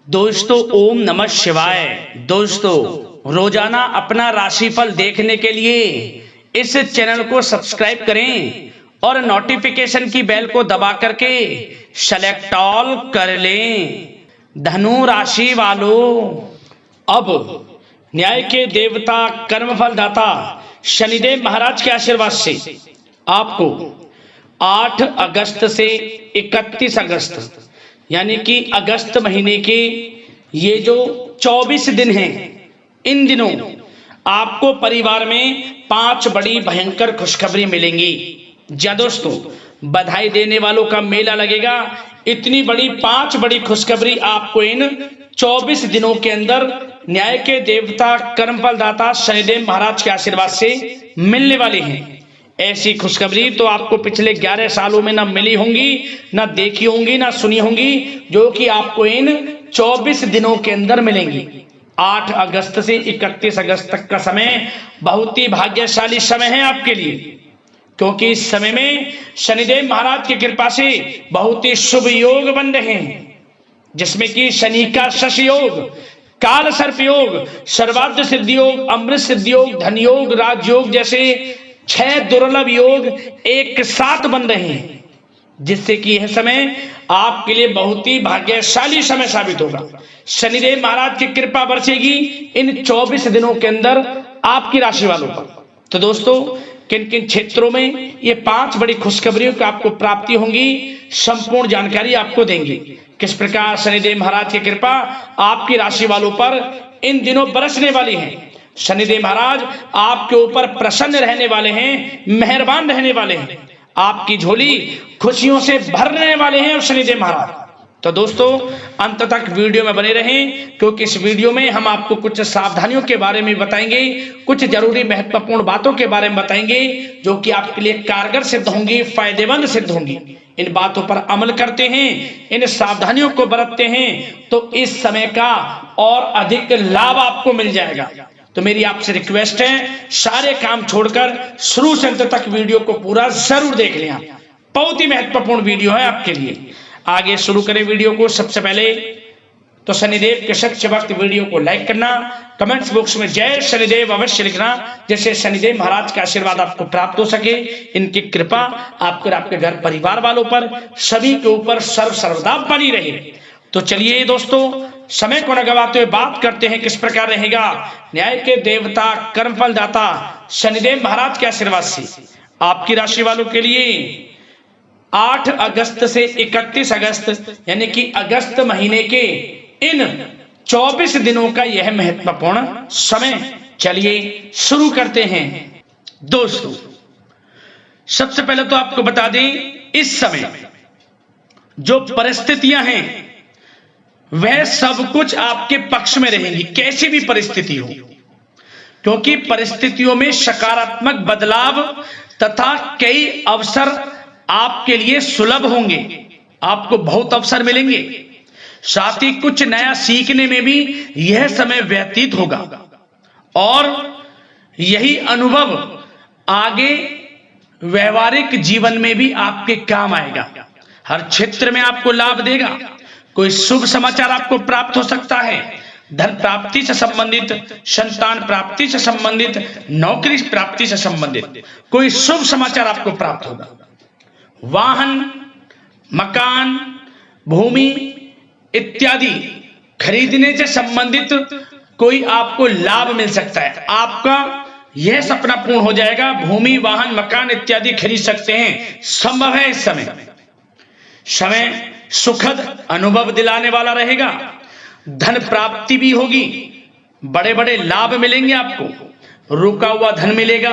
दोस्तों ओम नमः शिवाय। दोस्तों रोजाना अपना राशिफल देखने के लिए इस चैनल को सब्सक्राइब करें और नोटिफिकेशन की बेल को दबा करके सेलेक्ट ऑल कर लें। धनु राशि वालों, अब न्याय के देवता कर्मफल दाता शनिदेव महाराज के आशीर्वाद से आपको 8 अगस्त से 31 अगस्त यानी कि अगस्त महीने के ये जो 24 दिन हैं, इन दिनों आपको परिवार में 5 बड़ी भयंकर खुशखबरी मिलेंगी। जा दोस्तों, बधाई देने वालों का मेला लगेगा। इतनी बड़ी 5 बड़ी खुशखबरी आपको इन 24 दिनों के अंदर न्याय के देवता कर्मफल दाता शनिदेव महाराज के आशीर्वाद से मिलने वाली हैं। ऐसी खुशखबरी तो आपको पिछले 11 सालों में ना मिली होंगी, ना देखी होंगी, ना सुनी होंगी, जो कि आपको इन 24 दिनों के अंदर मिलेंगी। 8 अगस्त से 31 अगस्त तक का समय बहुत ही भाग्यशाली समय है आपके लिए, क्योंकि इस समय में शनिदेव महाराज की कृपा से बहुत ही शुभ योग बन रहे हैं, जिसमें कि शनि का शश योग, काल सर्प योग, सर्वार्थ सिद्धि योग, अमृत सिद्धि योग, धन योग, राजयोग जैसे 6 दुर्लभ योग एक साथ बन रहे हैं, जिससे कि यह समय आपके लिए बहुत ही भाग्यशाली समय साबित होगा। शनिदेव महाराज की कृपा बरसेगी इन 24 दिनों के अंदर आपकी राशि वालों पर। तो दोस्तों, किन किन क्षेत्रों में ये 5 बड़ी खुशखबरियों की आपको प्राप्ति होंगी, संपूर्ण जानकारी आपको देंगे। किस प्रकार शनिदेव महाराज की कृपा आपकी राशि वालों पर इन दिनों बरसने वाली है। शनिदेव महाराज आपके ऊपर प्रसन्न रहने वाले हैं, मेहरबान रहने वाले हैं, आपकी झोली खुशियों से भरने वाले हैं शनिदेव महाराज। तो दोस्तों, अंत तक वीडियो में बने रहें, क्योंकि इस वीडियो में हम आपको कुछ सावधानियों के बारे में बताएंगे, कुछ जरूरी महत्वपूर्ण बातों के बारे में बताएंगे, जो कि आपके लिए कारगर सिद्ध होंगी, फायदेमंद सिद्ध होंगी। इन बातों पर अमल करते हैं, इन सावधानियों को बरतते हैं, तो इस समय का और अधिक लाभ आपको मिल जाएगा। तो मेरी आपसे रिक्वेस्ट है, सारे काम छोड़कर शुरू से अंत तक वीडियो को पूरा जरूर देख लें। बहुत ही महत्वपूर्ण वीडियो है आपके लिए। आगे शुरू करें वीडियो को। सबसे पहले तो शनिदेव के सच्चे भक्त वीडियो को लाइक करना, कमेंट्स बॉक्स में जय शनिदेव अवश्य लिखना, जैसे शनिदेव महाराज का आशीर्वाद आपको प्राप्त हो सके, इनकी कृपा आपको, आपके घर परिवार वालों पर, सभी के ऊपर सर्वदा बनी रहे। तो चलिए दोस्तों, समय को न गवाते हुए बात करते हैं किस प्रकार रहेगा न्याय के देवता कर्मफल दाता शनिदेव महाराज के आशीर्वाद से आपकी राशि वालों के लिए 8 अगस्त से 31 अगस्त यानी कि अगस्त महीने के इन 24 दिनों का यह महत्वपूर्ण समय। चलिए शुरू करते हैं। दोस्तों, सबसे पहले तो आपको बता दें, इस समय जो परिस्थितियां हैं वह सब कुछ आपके पक्ष में रहेंगी, कैसी भी परिस्थिति हो, क्योंकि परिस्थितियों में सकारात्मक बदलाव तथा कई अवसर आपके लिए सुलभ होंगे। आपको बहुत अवसर मिलेंगे, साथ ही कुछ नया सीखने में भी यह समय व्यतीत होगा, और यही अनुभव आगे व्यवहारिक जीवन में भी आपके काम आएगा। हर क्षेत्र में आपको लाभ देगा। कोई शुभ समाचार आपको प्राप्त हो सकता है, धन प्राप्ति से संबंधित, संतान प्राप्ति से संबंधित, नौकरी प्राप्ति से संबंधित कोई शुभ समाचार आपको प्राप्त होगा। वाहन, मकान, भूमि इत्यादि खरीदने से संबंधित कोई आपको लाभ मिल सकता है। आपका यह सपना पूर्ण हो जाएगा, भूमि, वाहन, मकान इत्यादि खरीद सकते हैं, संभव है। इस समय सुखद अनुभव दिलाने वाला रहेगा। धन प्राप्ति भी होगी, बड़े बड़े लाभ मिलेंगे आपको, रुका हुआ धन मिलेगा।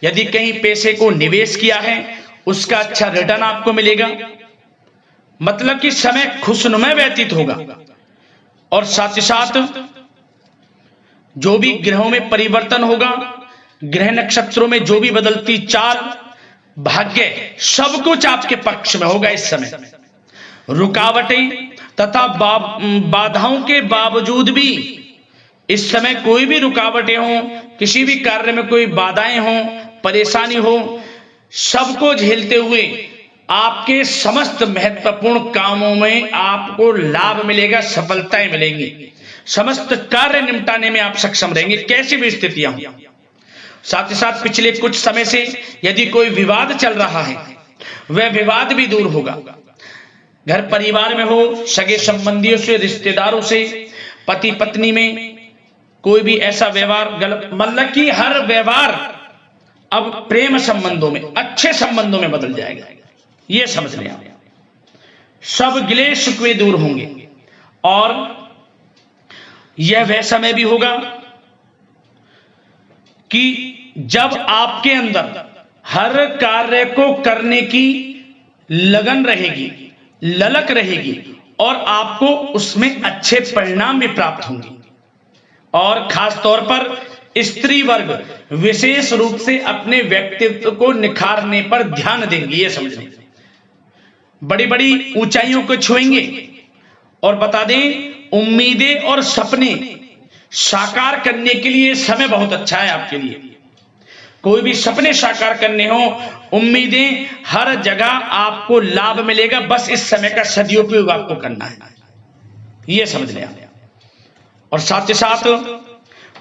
यदि कहीं पैसे को निवेश किया है उसका अच्छा रिटर्न आपको मिलेगा। मतलब कि समय खुशनुमा व्यतीत होगा। और साथ ही साथ जो भी ग्रहों में परिवर्तन होगा, ग्रह नक्षत्रों में जो भी बदलती चाल, भाग्य, सब कुछ आपके पक्ष में होगा। इस समय रुकावटें तथा बाधाओं के बावजूद भी इस समय कोई भी रुकावटें हो, किसी भी कार्य में कोई बाधाएं हो, परेशानी हो, सबको झेलते हुए आपके समस्त महत्वपूर्ण कामों में आपको लाभ मिलेगा, सफलताएं मिलेंगी, समस्त कार्य निपटाने में आप सक्षम रहेंगे कैसी भी स्थितियां हो। साथ ही साथ पिछले कुछ समय से यदि कोई विवाद चल रहा है वह विवाद भी दूर होगा। घर परिवार में हो, सगे संबंधियों से, रिश्तेदारों से, पति पत्नी में कोई भी ऐसा व्यवहार गलत, मतलब कि हर व्यवहार अब प्रेम संबंधों में, अच्छे संबंधों में बदल जाएगा, यह समझ लें आप। सब गिले शिकवे दूर होंगे और यह वह समय भी होगा कि जब आपके अंदर हर कार्य को करने की लगन रहेगी, ललक रहेगी और आपको उसमें अच्छे परिणाम भी प्राप्त होंगे। और खास तौर पर स्त्री वर्ग विशेष रूप से अपने व्यक्तित्व को निखारने पर ध्यान देंगे, ये समझें। बड़ी बड़ी ऊंचाइयों को छुएंगे और बता दें, उम्मीदें और सपने साकार करने के लिए समय बहुत अच्छा है आपके लिए। कोई भी सपने साकार करने हो, उम्मीदें, हर जगह आपको लाभ मिलेगा, बस इस समय का सदुपयोग आपको करना है, यह समझ लें। और साथ ही साथ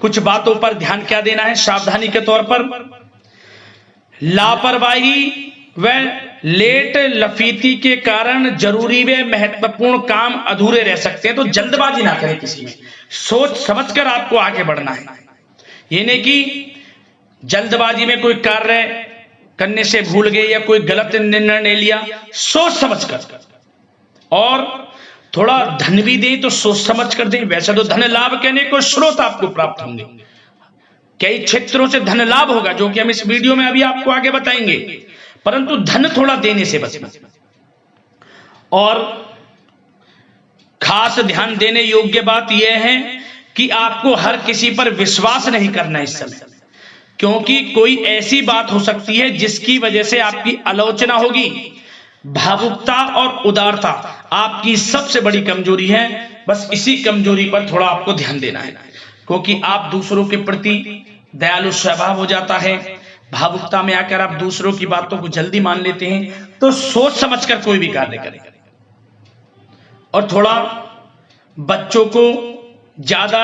कुछ बातों पर ध्यान क्या देना है सावधानी के तौर पर, लापरवाही व लेट लफीती के कारण जरूरी व महत्वपूर्ण काम अधूरे रह सकते हैं। तो जल्दबाजी ना करें किसी में, सोच समझकर आपको आगे बढ़ना है। ये नहीं कि जल्दबाजी में कोई कार्य करने से भूल गए या कोई गलत निर्णय ले लिया, सोच समझकर। और थोड़ा धन भी दें तो सोच समझ कर दें। वैसे तो धन लाभ कहने को स्रोत आपको प्राप्त होंगे, कई क्षेत्रों से धन लाभ होगा जो कि हम इस वीडियो में अभी आपको आगे बताएंगे, परंतु धन थोड़ा देने से बचना। और खास ध्यान देने योग्य बात यह है कि आपको हर किसी पर विश्वास नहीं करना इस समय, क्योंकि कोई ऐसी बात हो सकती है जिसकी वजह से आपकी आलोचना होगी। भावुकता और उदारता आपकी सबसे बड़ी कमजोरी है, बस इसी कमजोरी पर थोड़ा आपको ध्यान देना है, क्योंकि आप दूसरों के प्रति दयालु स्वभाव हो जाता है। भावुकता में आकर आप दूसरों की बातों को जल्दी मान लेते हैं, तो सोच समझकर कोई भी कार्य करें। और थोड़ा बच्चों को ज्यादा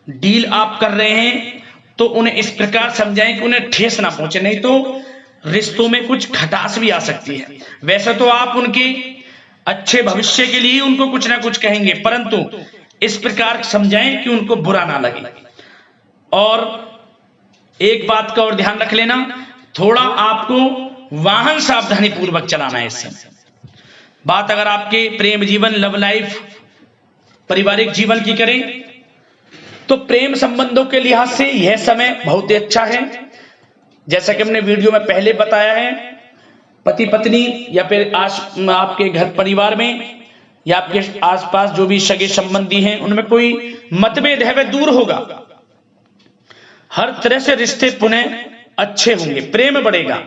डील आप कर रहे हैं तो उन्हें इस प्रकार समझाएं कि उन्हें ठेस ना पहुंचे, नहीं तो रिश्तों में कुछ खटास भी आ सकती है। वैसे तो आप उनके अच्छे भविष्य के लिए उनको कुछ ना कुछ कहेंगे, परंतु इस प्रकार समझाएं कि उनको बुरा ना लगे। और एक बात का और ध्यान रख लेना, थोड़ा आपको वाहन सावधानी पूर्वक चलाना है इस समय। बात अगर आपके प्रेम जीवन, लव लाइफ, पारिवारिक जीवन की करें तो प्रेम संबंधों के लिहाज से यह समय बहुत ही अच्छा है। जैसा कि हमने वीडियो में पहले बताया है, पति पत्नी या फिर आपके घर परिवार में या आपके आसपास जो भी सगे संबंधी हैं उनमें कोई मतभेद है वह दूर होगा। हर तरह से रिश्ते पुनः अच्छे होंगे, प्रेम बढ़ेगा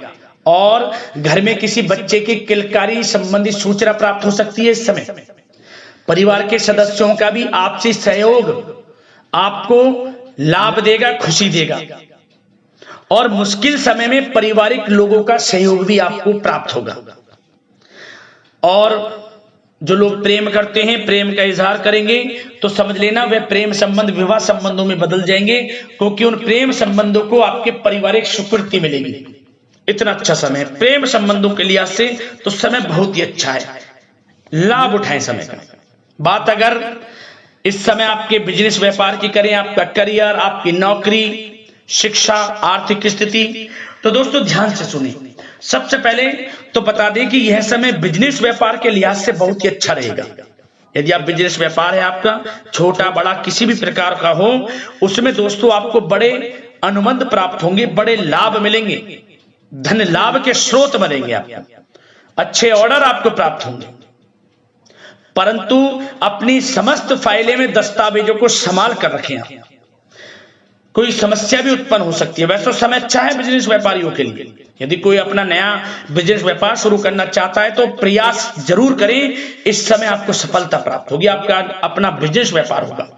और घर में किसी बच्चे की किलकारी संबंधी सूचना प्राप्त हो सकती है। इस समय परिवार के सदस्यों का भी आपसी सहयोग आपको लाभ देगा, खुशी देगा। और मुश्किल समय में पारिवारिक लोगों का सहयोग भी आपको प्राप्त होगा। और जो लोग प्रेम करते हैं, प्रेम का इजहार करेंगे तो समझ लेना वह प्रेम संबंध विवाह संबंधों में बदल जाएंगे, क्योंकि उन प्रेम संबंधों को आपके पारिवारिक स्वीकृति मिलेगी। इतना अच्छा समय प्रेम संबंधों के लिहाज से तो समय बहुत ही अच्छा है, लाभ उठाएं समय का। बात अगर इस समय आपके बिजनेस व्यापार की करें, आपका करियर, आपकी नौकरी, शिक्षा, आर्थिक स्थिति, तो दोस्तों ध्यान से सुने। सबसे पहले तो बता दें कि यह समय बिजनेस व्यापार के लिहाज से बहुत ही अच्छा रहेगा। यदि आप बिजनेस व्यापार है आपका, छोटा बड़ा किसी भी प्रकार का हो, उसमें दोस्तों आपको बड़े अनुबंध प्राप्त होंगे, बड़े लाभ मिलेंगे, धन लाभ के स्रोत बनेंगे आपको, अच्छे ऑर्डर आपको प्राप्त होंगे। परंतु अपनी समस्त फाइलें में दस्तावेजों को संभाल कर रखें आप, कोई समस्या भी उत्पन्न हो सकती है। वैसे तो समय अच्छा है बिजनेस व्यापारियों के लिए। यदि कोई अपना नया बिजनेस व्यापार शुरू करना चाहता है तो प्रयास जरूर करें, इस समय आपको सफलता प्राप्त होगी, आपका अपना बिजनेस व्यापार होगा।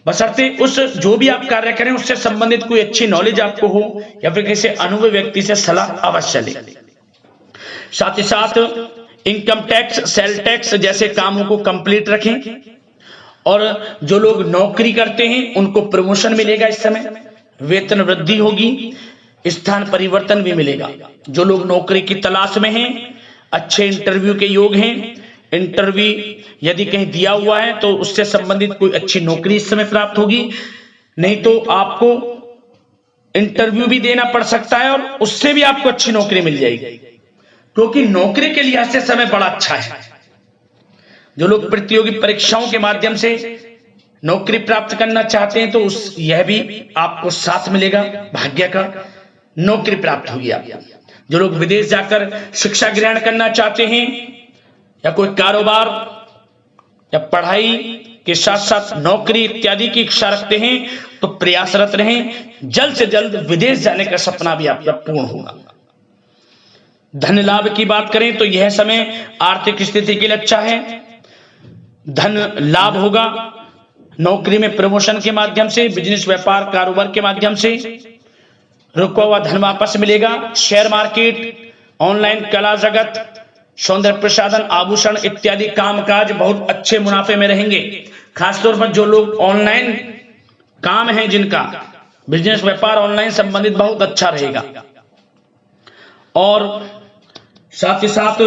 बशर्ते उस जो भी आप कार्य करें उससे संबंधित कोई अच्छी नॉलेज आपको हो या फिर किसी अनुभवी व्यक्ति से सलाह अवश्य लें। साथ ही साथ इनकम टैक्स, सेल टैक्स जैसे कामों को कंप्लीट रखें। और जो लोग नौकरी करते हैं उनको प्रमोशन मिलेगा, इस समय वेतन वृद्धि होगी, स्थान परिवर्तन भी मिलेगा। जो लोग नौकरी की तलाश में हैं, अच्छे इंटरव्यू के योग हैं, इंटरव्यू यदि कहीं दिया हुआ है तो उससे संबंधित कोई अच्छी नौकरी इस समय प्राप्त होगी। नहीं तो आपको इंटरव्यू भी देना पड़ सकता है और उससे भी आपको अच्छी नौकरी मिल जाएगी, क्योंकि नौकरी के लिहाज से समय बड़ा अच्छा है। जो लोग प्रतियोगी परीक्षाओं के माध्यम से नौकरी प्राप्त करना चाहते हैं तो यह भी आपको साथ मिलेगा, भाग्य का नौकरी प्राप्त होगी आपको। जो लोग विदेश जाकर शिक्षा ग्रहण करना चाहते हैं या कोई कारोबार या पढ़ाई के साथ साथ नौकरी इत्यादि की इच्छा रखते हैं तो प्रयासरत रहें, जल्द से जल्द विदेश जाने का सपना भी आपका पूर्ण होगा। धन लाभ की बात करें तो यह समय आर्थिक स्थिति के लिए अच्छा है, धन लाभ होगा। नौकरी में प्रमोशन के माध्यम से, बिजनेस व्यापार कारोबार के माध्यम से रुका हुआ धन वापस मिलेगा। शेयर मार्केट, ऑनलाइन कला जगत, सौंदर्य प्रसाधन, आभूषण इत्यादि कामकाज बहुत अच्छे मुनाफे में रहेंगे। खासतौर पर जो लोग ऑनलाइन काम है, जिनका बिजनेस व्यापार ऑनलाइन संबंधित, बहुत अच्छा रहेगा। और साथ ही साथ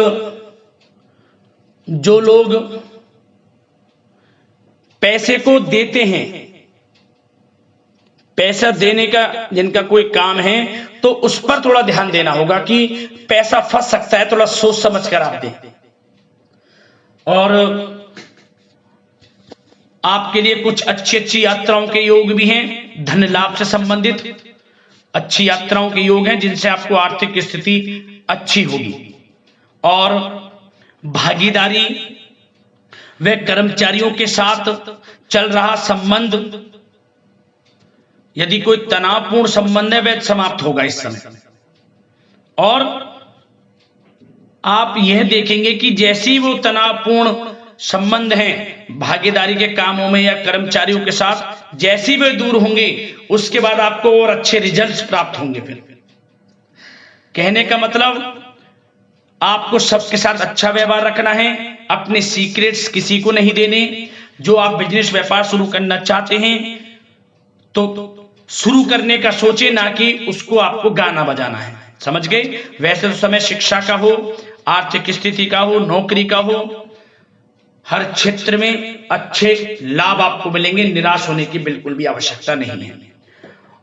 जो लोग पैसे को देते हैं, पैसा देने का जिनका कोई काम है तो उस पर थोड़ा ध्यान देना होगा कि पैसा फंस सकता है, थोड़ा सोच समझ कर आप दें। और आपके लिए कुछ अच्छी अच्छी यात्राओं के योग भी हैं, धन लाभ से संबंधित अच्छी यात्राओं के योग हैं जिनसे आपको आर्थिक स्थिति अच्छी होगी। और भागीदारी व कर्मचारियों के साथ चल रहा संबंध, यदि कोई तनावपूर्ण संबंध है वह समाप्त होगा इस समय। और आप यह देखेंगे कि जैसी वो तनावपूर्ण संबंध हैं भागीदारी के कामों में या कर्मचारियों के साथ, जैसी वे दूर होंगे उसके बाद आपको और अच्छे रिजल्ट्स प्राप्त होंगे। फिर कहने का मतलब आपको सबके साथ अच्छा व्यवहार रखना है, अपने सीक्रेट्स किसी को नहीं देने। जो आप बिजनेस व्यापार शुरू करना चाहते हैं तो शुरू करने का सोचे, ना कि उसको आपको गाना बजाना है, समझ गए। वैसे तो समय शिक्षा का हो, आर्थिक स्थिति का हो, नौकरी का हो, हर क्षेत्र में अच्छे लाभ आपको मिलेंगे, निराश होने की बिल्कुल भी आवश्यकता नहीं है।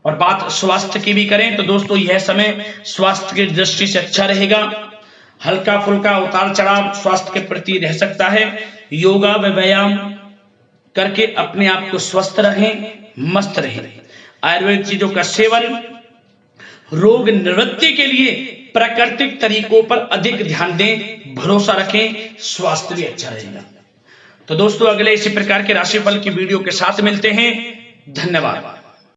और बात स्वास्थ्य की भी करें तो दोस्तों यह समय स्वास्थ्य की दृष्टि से अच्छा रहेगा। हल्का फुल्का उतार चढ़ाव स्वास्थ्य के प्रति रह सकता है। योगा व व्यायाम करके अपने आप को स्वस्थ रहें, मस्त रहें। आयुर्वेद चीजों का सेवन, रोग निवृत्ति के लिए प्राकृतिक तरीकों पर अधिक ध्यान दें, भरोसा रखें, स्वास्थ्य भी अच्छा रहेगा। तो दोस्तों अगले इसी प्रकार के राशिफल की वीडियो के साथ मिलते हैं। धन्यवाद।